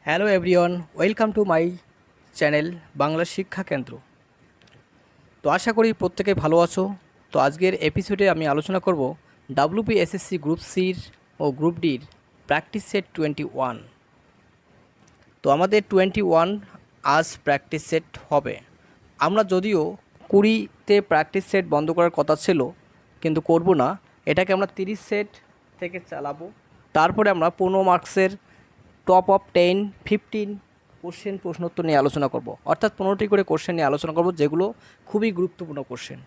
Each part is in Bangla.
Hello everyone, welcome to my channel Bangla শিক্ষা কেন্দ্র। তো আশা করি প্রত্যেকে ভালো আছো। তো আজকের এপিসোডে আমি আলোচনা করব ডাব্লিউবিএসএসসি গ্রুপ সির ও গ্রুপ ডির প্র্যাকটিস সেট 21। তো আমাদের 21 আজ প্র্যাকটিস সেট হবে। আমরা যদিও 20তে প্র্যাকটিস সেট বন্ধ করার কথা ছিল, কিন্তু করব না। এটাকে আমরা 30 সেট থেকে চালাবো। তারপরে আমরা 15 মার্কসের টপ অফ 10, 15 কোশ্চেন প্রশ্নোত্তর নিয়ে আলোচনা করব। অর্থাৎ 15টি করে কোশ্চেন নিয়ে আলোচনা করব, যেগুলো খুবই গুরুত্বপূর্ণ কোশ্চেন।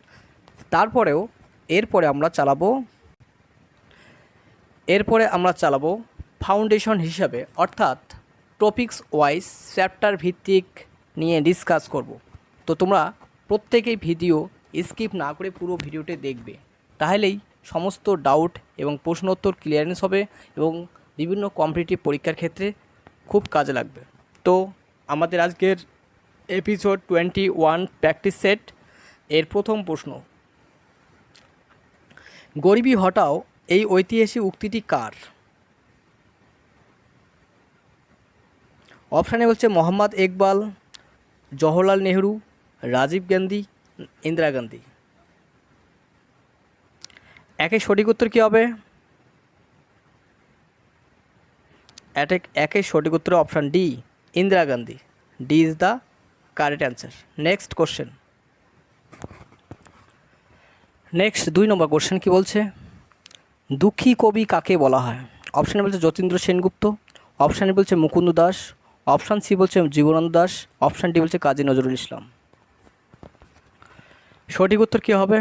তারপরেও এরপরে আমরা চালাবো ফাউন্ডেশন হিসাবে, অর্থাৎ টপিকস ওয়াইজ চ্যাপ্টার ভিত্তিক নিয়ে ডিসকাস করব। তো তোমরা প্রত্যেকেই ভিডিও স্কিপ না করে পুরো ভিডিওটি দেখবে, তাহলেই সমস্ত ডাউট এবং প্রশ্নোত্তর ক্লিয়ারেন্স হবে এবং বিভিন্ন কম্পিটিটিভ পরীক্ষার ক্ষেত্রে খুব কাজে লাগবে। তো আমাদের আজকের এপিসোড 21 প্র্যাকটিস সেট এর প্রথম প্রশ্ন, গরিবি হটাও এই ঐতিহাসিক উক্তিটি কার? অপশানে বলছে মোহাম্মদ ইকবাল, জওহরলাল নেহরু, রাজীব গান্ধী, ইন্দিরা গান্ধী। একের সঠিক উত্তর কী হবে? একের সঠিক উত্তর option D, Indira Gandhi. D is the correct answer. Next question. Next 2 number question কী বলছে? দুঃখী কবি কাকে বলা হয়? অপশানে বলছে যতীন্দ্র সেনগুপ্ত, অপশানে বলছে মুকুন্দ দাস, অপশান সি বলছে জীবনানন্দ দাস, অপশান ডি বলছে কাজী নজরুল ইসলাম। সঠিক উত্তর কী হবে?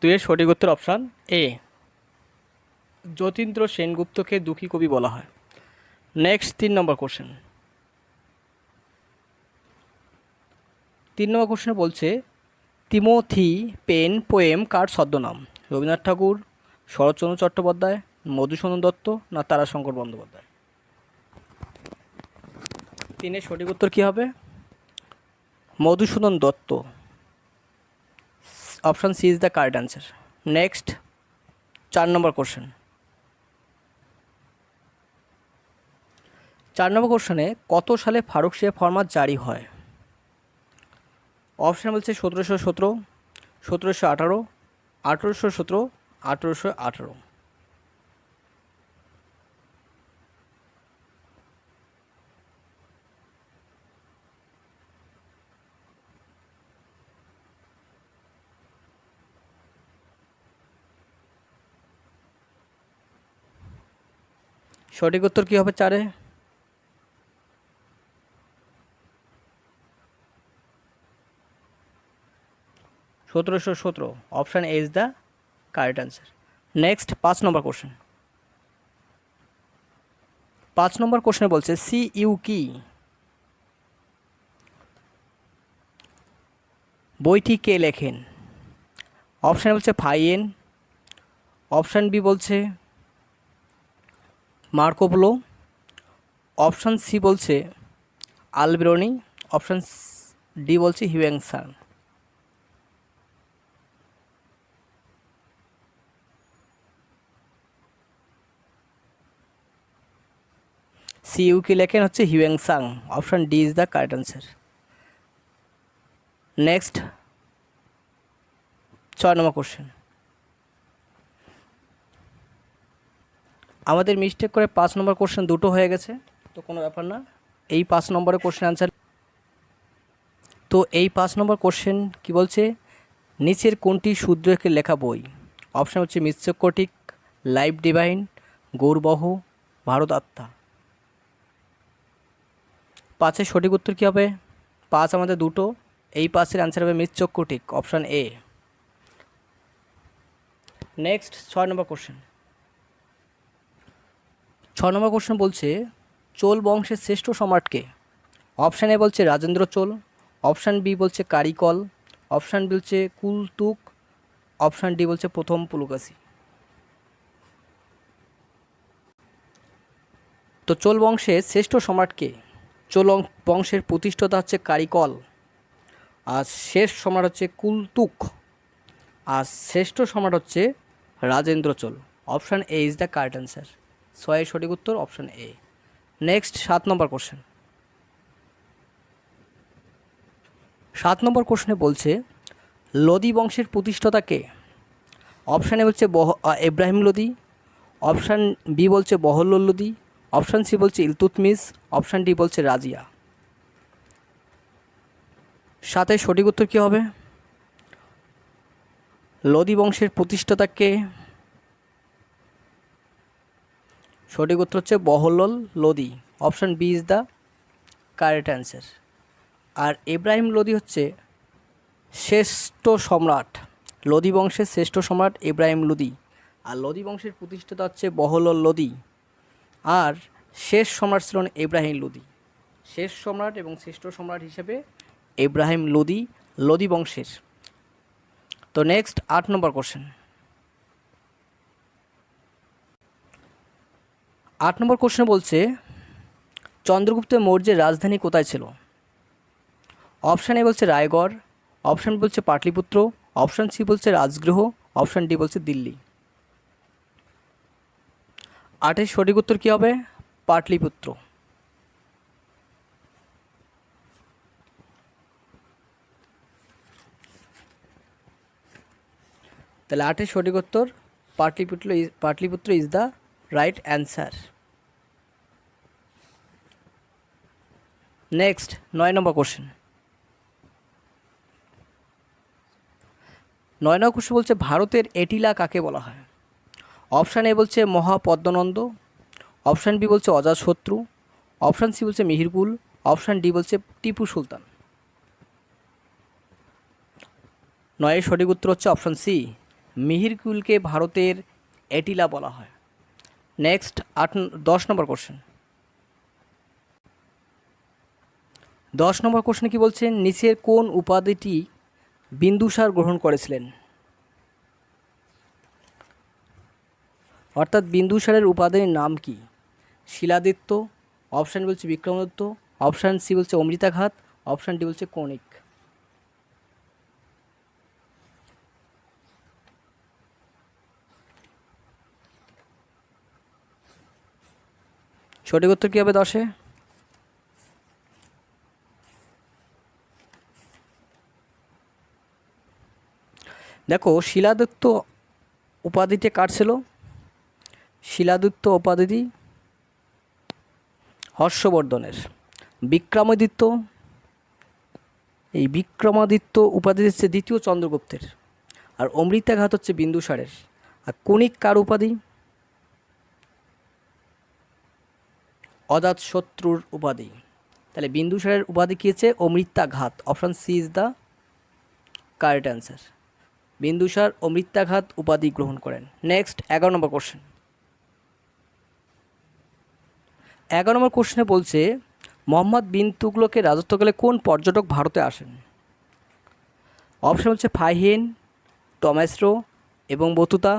এর সঠিক উত্তর অপশান এ, যতীন্দ্র সেনগুপ্তকে দুঃখী কবি বলা হয়। নেক্সট 3 নম্বর কোশ্চেন। 3 নম্বর কোশ্চেনে বলছে তিমোথি পেন পোয়েম কার ছদ্মনাম? রবীন্দ্রনাথ ঠাকুর, শরৎচন্দ্র চট্টোপাধ্যায়, মধুসূদন দত্ত না তারাশঙ্কর বন্দ্যোপাধ্যায়? 3-এর সঠিক উত্তর কী হবে? Madhusudan Dutta. Option C is the correct answer. Next 4 number question. 4 number কোশ্চেনে কত সালে ফারুকশিয়া ফরমান জারি হয়? অপশান বলছে 1717, 1718, 1817, 1818। সঠিক উত্তর কী হবে 4-এ? 1717। Option A is the correct answer. Next 5 number question. 5 number কোশ্চেনে বলছে সিইউ কি? বইটি কে লেখেন? অপশান বলছে ফাইয়েন, অপশান বি বলছে মার্কো পোলো, অপশান সি বলছে আলবেরনি, অপশান ডি বলছে হিউয়েন সাং। সিইউ কি লেখেন হচ্ছে Hiuen Tsang. Option D is the correct answer. Next 6 number question. আমাদের মিস্টেক করে 5 নম্বর কোশ্চেন দুটো হয়ে গেছে, তো কোনো ব্যাপার না। এই 5 নম্বরের কোশ্চেন অ্যান্সার। তো এই 5 নম্বর কোশ্চেন কি বলছে? নিচের কোনটি শূদ্রকে লেখা বই? অপশান হচ্ছে মৃচ্ছকটিক, লাইফ ডিভাইন, গৌরবহ, ভারত আত্মা। 5-এর সঠিক উত্তর কী হবে? 5 আমাদের দুটো, এই 5-এর অ্যান্সার হবে Mricchakatika, option A. Next 6 number question. 6 number question বলছে চোল বংশের শ্রেষ্ঠ সম্রাটকে? অপশান এ বলছে রাজেন্দ্র চোল, অপশান বি বলছে কারিকল, অপশান বি বলছে কুলতুক, অপশান ডি বলছে প্রথম পুলকেশী। তো চোল বংশের শ্রেষ্ঠ সম্রাটকে? চোল বংশের প্রতিষ্ঠাতা হচ্ছে কারিকল, আর শেষ সম্রাট হচ্ছে কুলতুক, আর শ্রেষ্ঠ সম্রাট হচ্ছে Rajendra Chola. Option A is the correct answer. 6-এর সঠিক উত্তর option A. Next 7 number question. 7 number কোশ্চেনে বলছে লোদি বংশের প্রতিষ্ঠাতা কে? অপশান এ বলছে ইব্রাহিম লোদি, অপশান বি বলছে বহল্লুল লোদি, অপশান সি বলছে ইলতুৎমিশ, অপশান ডি বলছে রাজিয়া। 7 সঠিক উত্তর কী হবে? লোদি বংশের প্রতিষ্ঠাতা কে? সঠিক উত্তর হচ্ছে Bahlul Lodi. Option B is the correct answer. আর ইব্রাহিম লোদি হচ্ছে শ্রেষ্ঠ সম্রাট, লোদি বংশের শ্রেষ্ঠ সম্রাট ইব্রাহিম লোদি। আর লোদি বংশের প্রতিষ্ঠাতা হচ্ছে বহল্লুল লোদি। আর শেষ সম্রাট ছিলেন ইব্রাহিম লোদি। শেষ সম্রাট এবং শ্রেষ্ঠ সম্রাট হিসেবে ইব্রাহিম লোদি, লোদি বংশের। তো নেক্সট 8 নম্বর কোশ্চেন। 8 নম্বর কোশ্চেন বলছে চন্দ্রগুপ্ত মৌর্যের রাজধানী কোথায় ছিল? অপশান এ বলছে রায়গড়, অপশান বলছে পাটলিপুত্র, অপশান সি বলছে রাজগৃহ, অপশান ডি বলছে দিল্লি। 8 সঠিক উত্তর কী হবে? পাটলিপুত্র। তাহলে 8 সঠিক উত্তর Pataliputra is the right answer. Next 9 number question. 9 number question বলছে ভারতের এটিলা কাকে বলা হয়? অপশান এ বলছে মহাপদ্মনন্দ, অপশান বি বলছে অজাতশত্রু, অপশান সি বলছে মিহিরকুল, অপশান ডি বলছে টিপু সুলতান। 9 সঠিক উত্তর হচ্ছে অপশান সি, মিহিরকুলকে ভারতের এটিলা বলা হয়। নেক্সট 10 নম্বর কোশ্চেন। 10 নম্বর কোশ্চেনে কি বলছেন নিচের কোন উপাধিটি বিন্দুসার গ্রহণ করেছিলেন? অর্থাৎ বিন্দুসারের উপাধির নাম কি? শিলাদিত্য, অপশান বলছে বিক্রমাদিত্য, অপশান সি বলছে অমৃতাঘাত, অপশান ডি বলছে কৌণিক। সঠিক উত্তর কী হবে 10-এ? দেখো শিলাদিত্য উপাধিটি কার ছিল? শিলাদিত্য উপাধিটি হর্ষবর্ধনের। বিক্রমাদিত্য উপাধি হচ্ছে দ্বিতীয় চন্দ্রগুপ্তের। আর অমৃতাঘাত হচ্ছে বিন্দুসারের। আর কৌণিক কার উপাধি? অজাতশত্রুর উপাধি। তাহলে বিন্দুসারের উপাধি কী হচ্ছে? Amritaghata. Option C is the correct answer. Bindusara Amritaghata উপাধি গ্রহণ করেন। নেক্সট 11 নম্বর কোশ্চেন। 11 নম্বর কোশ্চেনে বলছে মোহাম্মদ বিন তুগলকের রাজত্বকালে কোন পর্যটক ভারতে আসেন? অপশান হচ্ছে ফাহিয়েন, টমাসরো এবং বতুতা,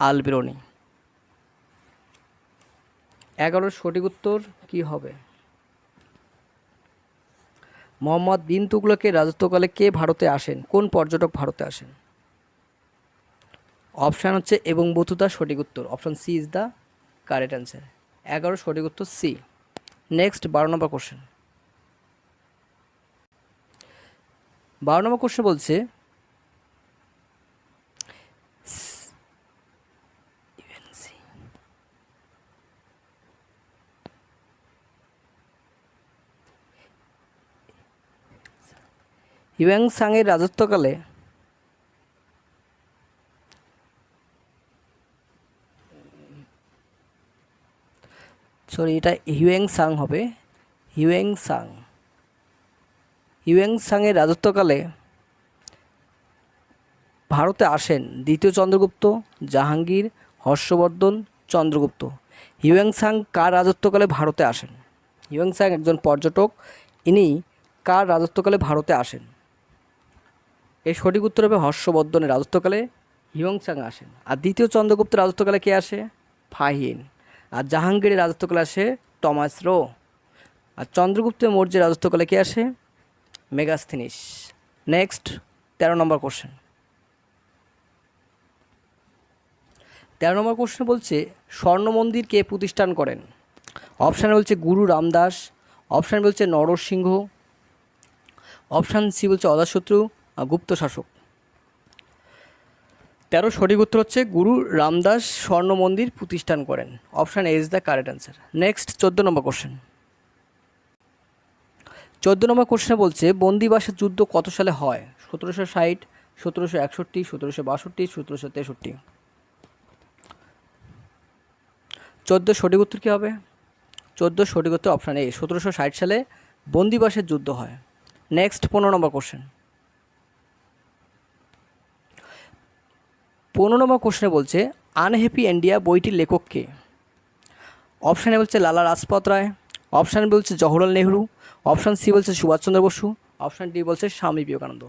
আলবেরনি। 11 সঠিক উত্তর কী হবে? মোহাম্মদ বিন তুগলকের রাজত্বকালে কে ভারতে আসেন? কোন পর্যটক ভারতে আসেন? অপশান হচ্ছে এবং বতুতা সঠিক উত্তর। Option C is the correct answer. 11 সঠিক উত্তর C. Next 12 number question. 12 number question বলছে হিউয়েন সাংয়ের রাজত্বকালে এটা হিউয়েন সাং হবে। হিউয়েন সাংয়ের রাজত্বকালে ভারতে আসেন দ্বিতীয় চন্দ্রগুপ্ত, জাহাঙ্গীর, হর্ষবর্ধন, চন্দ্রগুপ্ত। হিউয়েন সাং কার রাজত্বকালে ভারতে আসেন? হিউয়েন সাং একজন পর্যটক, ইনি কার রাজত্বকালে ভারতে আসেন? এর সঠিক উত্তর হবে হর্ষবর্ধনের রাজত্বকালে হিউয়েন সাং আসেন। আর দ্বিতীয় চন্দ্রগুপ্তের রাজত্বকালে কে আসে? ফাহিয়েন। আর জাহাঙ্গীরের রাজত্বকালে আসে টমাসরো। আর চন্দ্রগুপ্ত মৌর্যের রাজত্বকালে কে আসে? মেগাস্থিনিস। নেক্সট 13 নম্বর কোশ্চেন। 13 নম্বর কোশ্চেন বলছে স্বর্ণ মন্দির কে প্রতিষ্ঠান করেন? অপশান বলছে গুরু রামদাস, অপশান বলছে নরসিংহ, অপশান সি বলছে অজাতশত্রু গুপ্ত শাসক। 13 সঠিক উত্তর হচ্ছে গুরু রামদাস স্বর্ণ মন্দির প্রতিষ্ঠান করেন। Option A is the correct answer. Next 14 number question. 14 নম্বর কোশ্চেনে বলছে বন্দিবাসের যুদ্ধ কত সালে হয়? 1760, 1761, 1762, 1763। 14 সঠিক উত্তর কী হবে? 14 সঠিক উত্তর অপশান এ, 1760 সালে বন্দিবাসের যুদ্ধ হয়। নেক্সট 15 নম্বর কোশ্চেন। 15 নম্বর কোশ্চেনে বলছে আনহ্যাপি ইন্ডিয়া বইটির লেখক কে? অপশানে বলছে লালা রাজপথ রায়, অপশান বলছে জওহরলাল নেহরু, অপশান সি বলছে সুভাষচন্দ্র বসু, অপশান ডি বলছে স্বামী বিবেকানন্দ।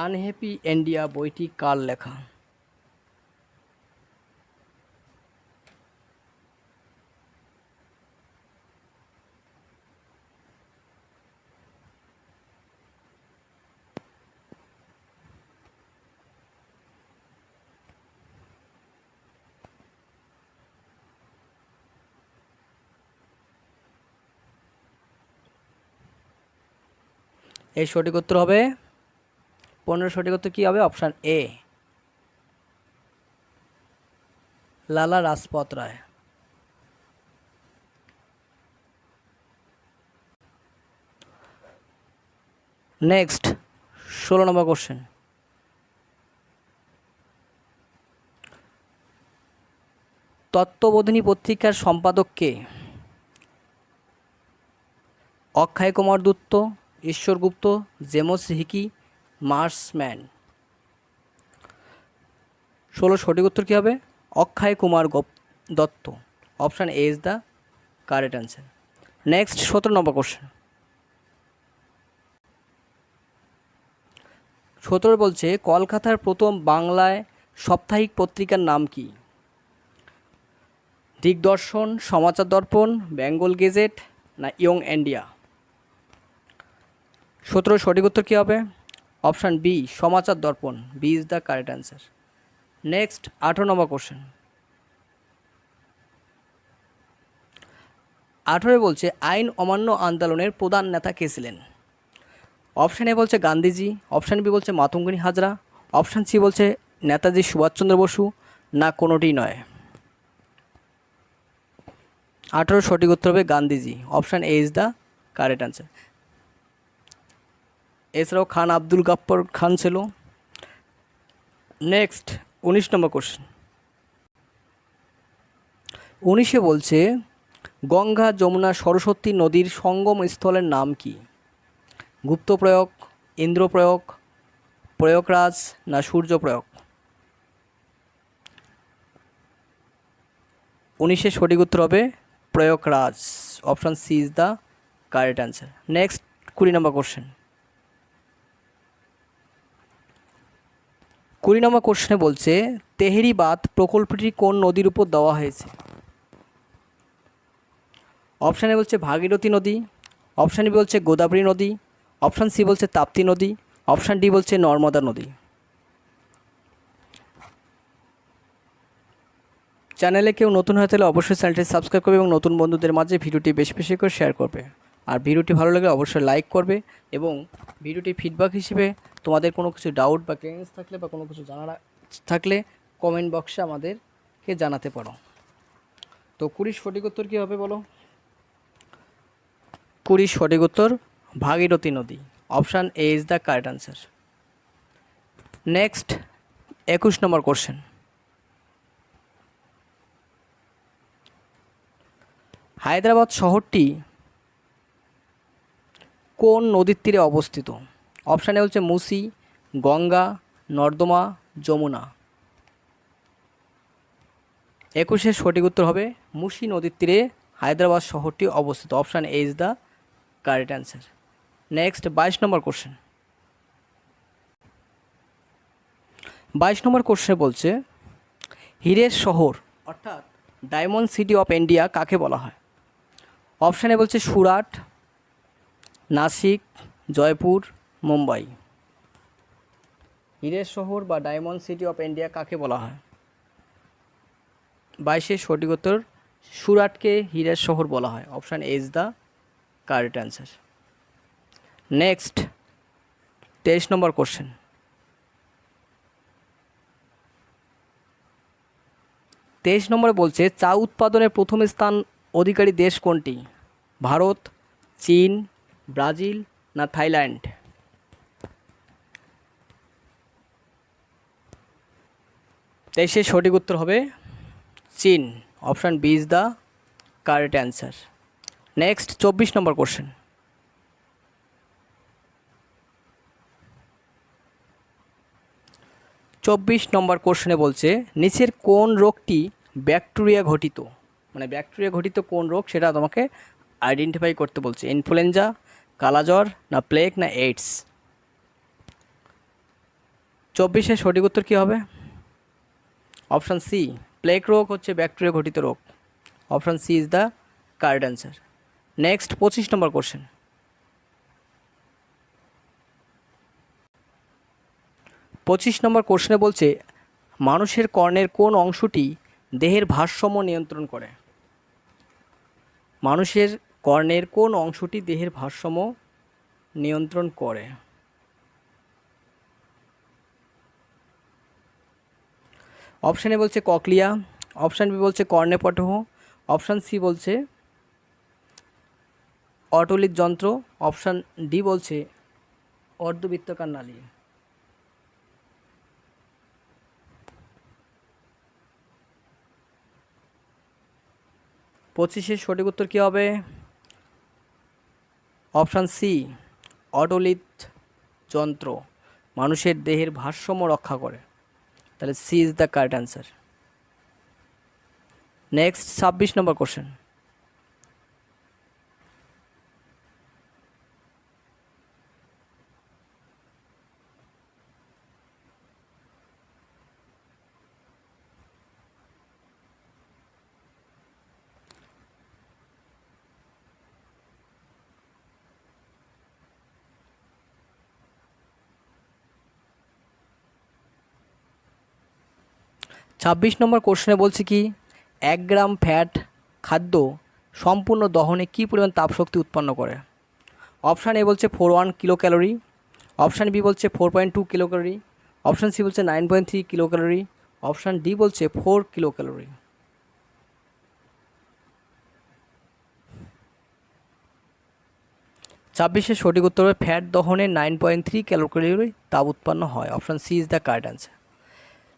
আনহ্যাপি ইন্ডিয়া বইটি কার লেখা? এই সঠিক উত্তর হবে 15 সঠিক উত্তর কী হবে? অপশান এ, লালা রাজপথ রায়। নেক্সট 16 নম্বর কোশ্চেন। তত্ত্ববোধিনী পত্রিকার সম্পাদক কে? অক্ষয় Kumar Dutta, Ishwar Gupta, James Hicky, Marshman. 16 সঠিক উত্তর কী হবে? Akshay Kumar Dutta. Option A is the correct answer. Next 17 number question. 17 বলছে কলকাতার প্রথম বাংলায় সাপ্তাহিক পত্রিকার নাম কি? দিগদর্শন, সমাচার দর্পণ, বেঙ্গল গেজেট না ইয়ং ইন্ডিয়া? 17 সঠিক উত্তর কী হবে? Option B, Samachar Darpan. B is the correct answer. Next 18 number question. 18 বলছে আইন অমান্য আন্দোলনের প্রধান নেতা কে ছিলেন? অপশান এ বলছে গান্ধীজি, অপশান বি বলছে মাতঙ্গিনী হাজরা, অপশান সি বলছে নেতাজি সুভাষচন্দ্র বসু না কোনোটিই নয়? 18 সঠিক উত্তর হবে Gandhiji. Option A is the correct answer. এছাড়াও খান আব্দুল গাফ্ফর খান ছিল। নেক্সট 19 নম্বর কোশ্চেন। 19 বলছে গঙ্গা যমুনা সরস্বতী নদীর সঙ্গম স্থলের নাম কি? গুপ্তপ্রয়াগ, ইন্দ্রপ্রয়াগ, প্রয়াগরাজ না সূর্যপ্রয়াগ? 19 সঠিক উত্তর হবে Prayagraj. Option C is the correct answer. Next 20 number question. 20 number কোশ্চেনে বলছে তেহরি বাঁধ প্রকল্পটি কোন নদীর উপর দেওয়া হয়েছে? অপশানে বলছে ভাগীরথী নদী, অপশান বি বলছে গোদাবরী নদী, অপশান সি বলছে তাপ্তি নদী, অপশান ডি বলছে নর্মদা নদী। চ্যানেলে কেউ নতুন হয়ে থাকলে অবশ্যই চ্যানেলটি সাবস্ক্রাইব করবে এবং নতুন বন্ধুদের মাঝে ভিডিওটি বেশি বেশি করে শেয়ার করবে। আর ভিডিওটি ভালো লাগলে অবশ্যই লাইক করবে এবং ভিডিওটি ফিডব্যাক হিসেবে তোমাদের কোনো কিছু ডাউট বা ক্লিয়ারেন্স থাকলে বা কোনো কিছু জানার থাকলে কমেন্ট বক্সে আমাদেরকে জানাতে পারো। তো 20 সঠিক উত্তর কী হবে বলো? 20 সঠিক উত্তর ভাগীরথী নদী। Option A is the correct answer. Next 21 number question. Hyderabad শহরটি কোন নদীর তীরে অবস্থিত? অপশানে বলছে মুসি, গঙ্গা, নর্দমা, যমুনা। 21 সঠিক উত্তর হবে মুসি নদীর তীরে হায়দ্রাবাদ শহরটি অবস্থিত। Option A is the correct answer. Next 22 number question. 22 নম্বর কোশ্চেনে বলছে হীরের শহর অর্থাৎ ডায়মন্ড সিটি অফ ইন্ডিয়া কাকে বলা হয়? অপশানে বলছে সুরাট, নাসিক, জয়পুর, মুম্বাই। হীরের শহর বা ডায়মন্ড সিটি অফ ইন্ডিয়া কাকে বলা হয়? 22 সঠিক উত্তর, সুরাটকে হীরের শহর বলা হয়। Option A is the correct answer. Next 23 number question. 23 নম্বরে বলছে চা উৎপাদনের প্রথম স্থান অধিকারী দেশ কোনটি? ভারত, চীন, ব্রাজিল না থাইল্যান্ড? 23 সঠিক উত্তর হবে চীন। Option B is the correct answer. Next 24 number question. 24 number কোশ্চেনে বলছে নিচের কোন রোগটি ব্যাকটেরিয়া ঘটিত? মানে ব্যাকটেরিয়া ঘটিত কোন রোগ সেটা তোমাকে আইডেন্টিফাই করতে বলছে। ইনফ্লুয়েঞ্জা, কালাজ্বর না প্লেগ না এইডস? 24 সঠিক উত্তর কী হবে? অপশান সি, প্লেগ রোগ হচ্ছে ব্যাকটেরিয়া ঘটিত রোগ। Option C is the correct answer. Next 25 number question. 25 number কোশ্চেনে বলছে মানুষের কর্ণের কোন অংশটি দেহের ভারসাম্য নিয়ন্ত্রণ করে? মানুষের কর্ণের কোন অংশটি দেহের ভারসাম্য নিয়ন্ত্রণ করে? অপশান এ বলছে ককলিয়া, অপশান বি বলছে কর্ণেপটহ, অপশান সি বলছে অটোলিক যন্ত্র, অপশান ডি বলছে অর্ধবৃত্তাকার নালী। 25 সঠিক উত্তর কী হবে? অপশান সি, অটোলিথ যন্ত্র মানুষের দেহের ভারসাম্য রক্ষা করে। তাহলে C is the correct answer. Next 26 number question. 26 number কোশ্চেনে বলছে কি 1 গ্রাম ফ্যাট খাদ্য সম্পূর্ণ দহনে কী পরিমাণ তাপশক্তি উৎপন্ন করে? অপশান এ বলছে 41 কিলো ক্যালোরি, অপশান বি বলছে 4.2 কিলো ক্যালোরি, অপশান সি বলছে 9.3 কিলো ক্যালোরি, অপশান ডি বলছে 4 কিলো ক্যালোরি। 26 সঠিক উত্তর হবে ফ্যাট দহনে 9.3 কিলো ক্যালোরি তাপ উৎপন্ন হয়। Option C is the correct answer.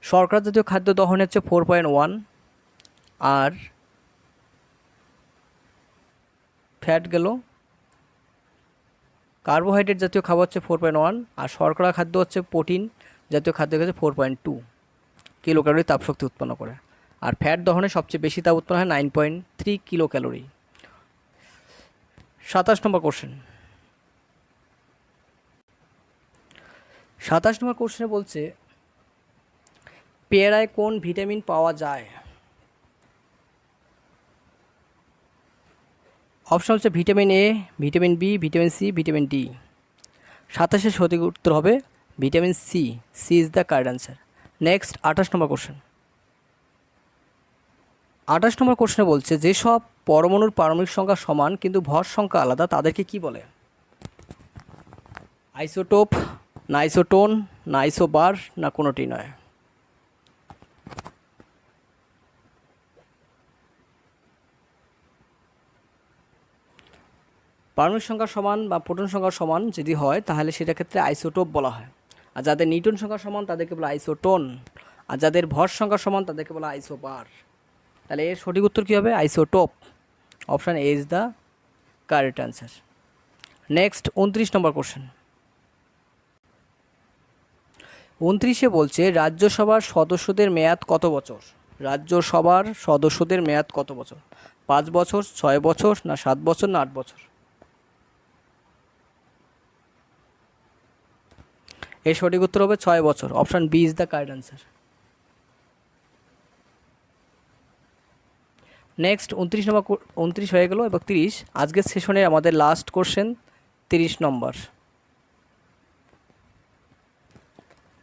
শর্করা জাতীয় খাদ্য দহনে হচ্ছে 4.1, আর ফ্যাট গেল, কার্বোহাইড্রেট জাতীয় খাবার হচ্ছে 4.1, আর শর্করা খাদ্য হচ্ছে প্রোটিন জাতীয় খাদ্য হচ্ছে 4.2 কিলো ক্যালোরি তাপশক্তি উৎপন্ন করে, আর ফ্যাট দহনে সবচেয়ে বেশি তাপ উৎপন্ন হয় 9.3 kilocalorie. 27 number question. 27 number কোশ্চেনে বলছে পেয়ারায় কোন ভিটামিন পাওয়া যায়? অপশন হচ্ছে vitamin A, vitamin B, vitamin C, vitamin D. 27 সঠিক উত্তর হবে vitamin C. C is the correct answer. Next 28 number question. 28 number কোশ্চেনে বলছে যেসব পরমাণুর পারমাণবিক সংখ্যা সমান কিন্তু ভর সংখ্যা আলাদা তাদেরকে কি বলে? আইসোটোপ না আইসোটোন না আইসোবার না কোনোটি নয়? পারমাণবিক সংখ্যা সমান বা প্রোটন সংখ্যা সমান যদি হয় তাহলে সেটা ক্ষেত্রে আইসোটোপ বলা হয়, আর যাদের নিউটন সংখ্যা সমান তাদেরকে বলা আইসোটোন, আর যাদের ভর সংখ্যা সমান তাদেরকে বলা আইসোবার। তাহলে এর সঠিক উত্তর কী হবে? Isotope. Option A is the correct answer. Next 29 number question. 29 বলছে রাজ্যসভার সদস্যদের মেয়াদ কত বছর? রাজ্যসভার সদস্যদের মেয়াদ কত বছর? 5 বছর, 6 বছর না 7 বছর না 8 বছর? এর সঠিক উত্তর হবে 6 বছর। Option B is the correct answer. Next 29 number 29 হয়ে গেল, এবং 30 আজকের সেশনে আমাদের লাস্ট কোশ্চেন 30 নম্বর।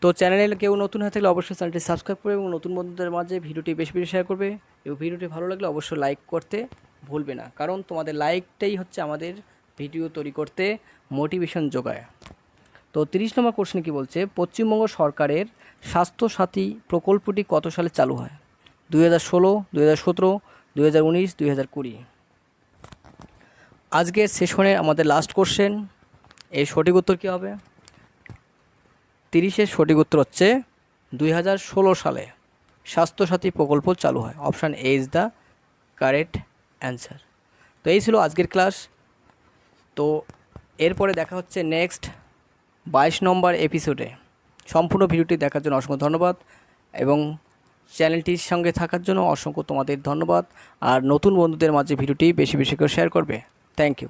তো চ্যানেলে কেউ নতুন হয়ে থাকলে অবশ্যই চ্যানেলটি সাবস্ক্রাইব করবে এবং নতুন বন্ধুদের মাঝে ভিডিওটি বেশি বেশি শেয়ার করবে এবং ভিডিওটি ভালো লাগলে অবশ্যই লাইক করতে ভুলবে না, কারণ তোমাদের লাইকটাই হচ্ছে আমাদের ভিডিও তৈরি করতে মোটিভেশন যোগায়। তো 30 নম্বর কোশ্চেন কি বলছে, পশ্চিমবঙ্গ সরকারের স্বাস্থ্যসাথী প্রকল্পটি কত সালে চালু হয়? 2016, 2017, 2019, 2020। আজকের সেশনের আমাদের লাস্ট কোশ্চেন, এর সঠিক উত্তর কী হবে? 30-এর সঠিক উত্তর হচ্ছে 2016 সালে স্বাস্থ্যসাথী প্রকল্প চালু হয়। Option A is the correct answer. তো এই ছিল আজকের ক্লাস। তো এরপরে দেখা হচ্ছে নেক্সট 22 নম্বর এপিসোডে। সম্পূর্ণ ভিডিওটি দেখার জন্য অসংখ্য ধন্যবাদ এবং চ্যানেলটির সঙ্গে থাকার জন্য অসংখ্য তোমাদের ধন্যবাদ। আর নতুন বন্ধুদের মাঝে ভিডিওটি বেশি বেশি করে শেয়ার করবে। Thank you.